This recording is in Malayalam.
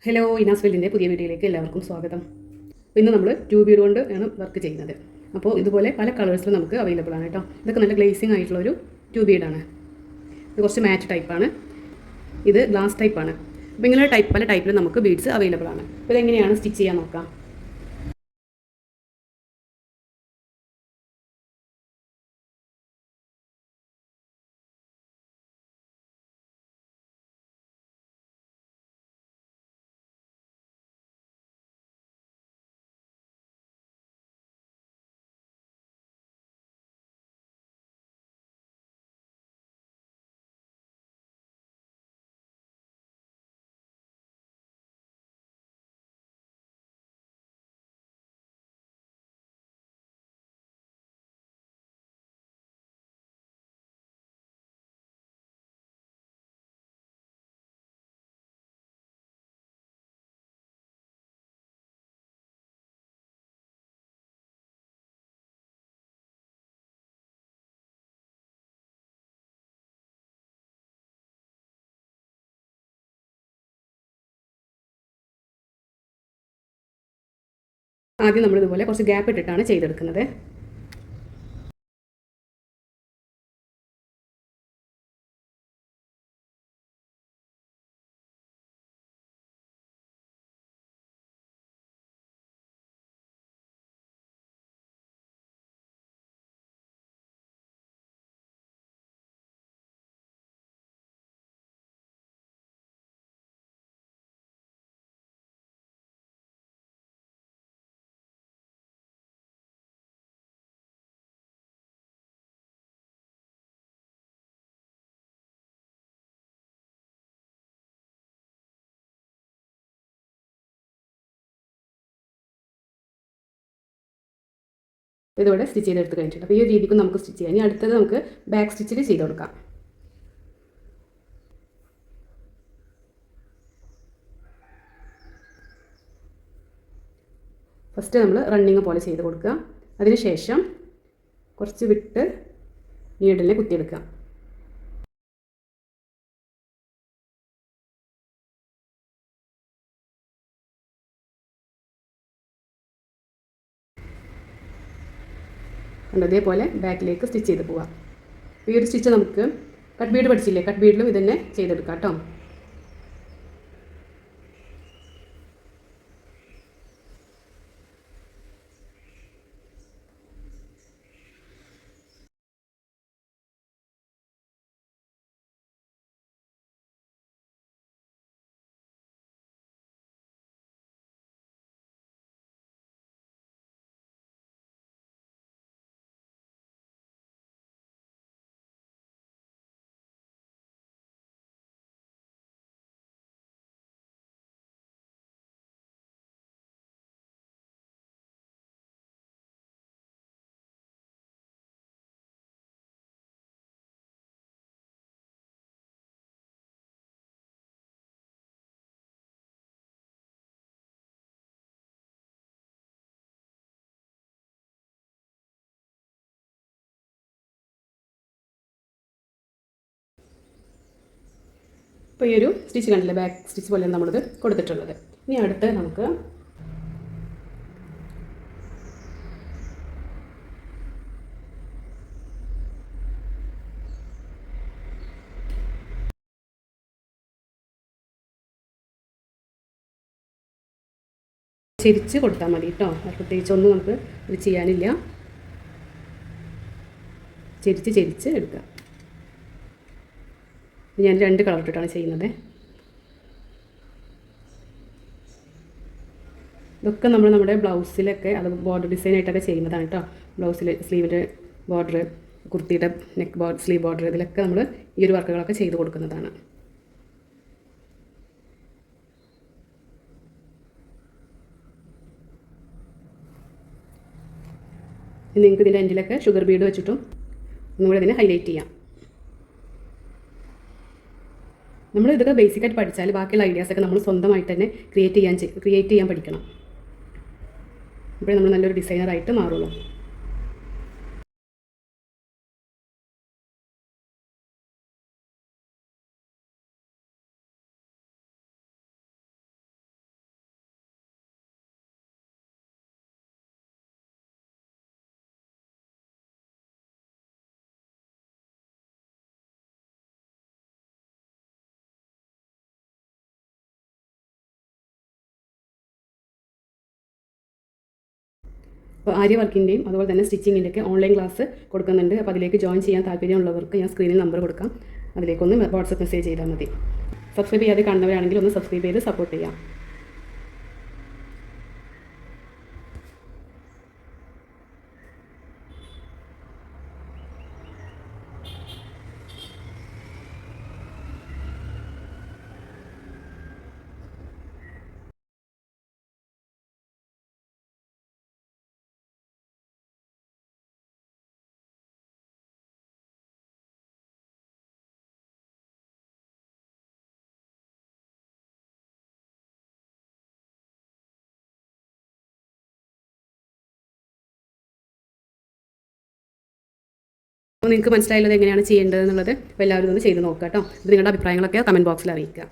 ഹലോ, ഇനാസ് വെല്ലിൻ്റെ പുതിയ വീഡിയോയിലേക്ക് എല്ലാവർക്കും സ്വാഗതം. ഇന്ന് നമ്മൾ ട്യൂബ് ബീഡ് കൊണ്ട് ആണ് വർക്ക് ചെയ്യുന്നത്. അപ്പോൾ ഇതുപോലെ പല കളേഴ്സിലും നമുക്ക് അവൈലബിൾ ആണ് കേട്ടോ. ഇതൊക്കെ നല്ല ഗ്ലേസിങ് ആയിട്ടുള്ളൊരു ട്യൂബ് ബീഡാണ്. ഇത് കുറച്ച് മാറ്റ് ടൈപ്പാണ്, ഇത് ഗ്ലാസ് ടൈപ്പാണ്. അപ്പോൾ ഇങ്ങനെ പല ടൈപ്പിലും നമുക്ക് ബീഡ്സ് അവൈലബിൾ ആണ്. അപ്പോൾ ഇതെങ്ങനെയാണ് സ്റ്റിച്ച് ചെയ്യാൻ നോക്കാം. ആദ്യം നമ്മൾ ഇതുപോലെ കുറച്ച് ഗ്യാപ്പ് ഇട്ടിട്ടാണ് ചെയ്തെടുക്കുന്നത്. ഇതോടെ സ്റ്റിച്ച് ചെയ്തെടുത്ത് കഴിഞ്ഞിട്ടുണ്ട്. അപ്പോൾ ഈ ഒരു രീതിക്കും നമുക്ക് സ്റ്റിച്ച് ചെയ്യാം. ഇനി അടുത്തത് നമുക്ക് ബാക്ക് സ്റ്റിച്ചിൽ ചെയ്ത് കൊടുക്കാം. ഫസ്റ്റ് നമ്മൾ റണ്ണിങ് പോലെ ചെയ്ത് കൊടുക്കുക. അതിനുശേഷം കുറച്ച് വിട്ട് നീഡിലിനെ കുത്തിയെടുക്കുക. അതേപോലെ ബാക്കിലേക്ക് സ്റ്റിച്ച് ചെയ്ത് പോവാം. ഈ ഒരു സ്റ്റിച്ച് നമുക്ക് കട്ട് ബീഡ് പഠിച്ചില്ലേ, കട്ട് ബീഡിലും ഇതന്നെ ചെയ്തെടുക്കാം കേട്ടോ. ഇപ്പോൾ ഈ ഒരു സ്റ്റിച്ച് കണ്ടില്ലേ, ബാക്ക് സ്റ്റിച്ച് പോലെയാണ് നമ്മളിത് കൊടുത്തിട്ടുള്ളത്. ഇനി അടുത്ത് നമുക്ക് ചെരിച്ച് കൊടുത്താൽ മതി കേട്ടോ. പ്രത്യേകിച്ചൊന്നും നമുക്ക് ഇത് ചെയ്യാനില്ല. ചെരിച്ച് എടുക്കുക. ഞാൻ 2 കളർ ഇട്ടിട്ടാണ് ചെയ്യുന്നത്. ഇതൊക്കെ നമ്മുടെ ബ്ലൗസിലൊക്കെ അത് ബോർഡർ ഡിസൈനായിട്ടൊക്കെ ചെയ്യുന്നതാണ് കേട്ടോ. ബ്ലൗസിൽ സ്ലീവിൻ്റെ ബോർഡർ, കുർത്തിയുടെ നെക്ക് ബോർഡർ, സ്ലീവ് ബോർഡർ, ഇതിലൊക്കെ നമ്മൾ ഈ ഒരു വർക്കുകളൊക്കെ ചെയ്ത് കൊടുക്കുന്നതാണ്. നിങ്ങൾക്ക് ഇതിൻ്റെ എൻഡിലൊക്കെ ഷുഗർ ബീഡ് വെച്ചിട്ടും ഒന്നുകൂടെ ഇതിനെ ഹൈലൈറ്റ് ചെയ്യാം. നമ്മൾ ഇതൊക്കെ ബേസിക്കായിട്ട് പഠിച്ചാൽ ബാക്കിയുള്ള ഐഡിയാസൊക്കെ നമ്മൾ സ്വന്തമായിട്ട് തന്നെ ക്രിയേറ്റ് ചെയ്യാൻ പഠിക്കണം. അപ്പോഴേ നമ്മൾ നല്ലൊരു ഡിസൈനറായിട്ട് മാറുള്ളൂ. അപ്പോൾ ആര്യ വർക്കിൻ്റെയും അതുപോലെ തന്നെ സ്റ്റിച്ചിങ്ങിൻ്റെയൊക്കെ ഓൺലൈൻ ക്ലാസ് കൊടുക്കുന്നുണ്ട്. അപ്പോൾ അതിലേക്ക് ജോയിൻ ചെയ്യാൻ താല്പര്യമുള്ളവർക്ക് ഞാൻ സ്ക്രീനിൽ നമ്പർ കൊടുക്കാം, അതിലേക്കൊന്ന് വാട്സപ്പ് മെസ്സേജ് ചെയ്താൽ മതി. സബ്സ്ക്രൈബ് ചെയ്യാതെ കാണുന്നവരാണെങ്കിൽ ഒന്ന് സബ്സ്ക്രൈബ് ചെയ്ത് സപ്പോർട്ട് ചെയ്യാം. അപ്പോൾ നിങ്ങൾക്ക് മനസ്സിലായുള്ളത് എങ്ങനെയാണ് ചെയ്യേണ്ടത് എന്നുള്ളത്, അപ്പോൾ എല്ലാവരും ഒന്ന് ചെയ്ത് നോക്കുക കേട്ടോ. ഇത് നിങ്ങളുടെ അഭിപ്രായങ്ങളൊക്കെ കമൻറ്റ് ബോക്സിൽ അറിയിക്കുക.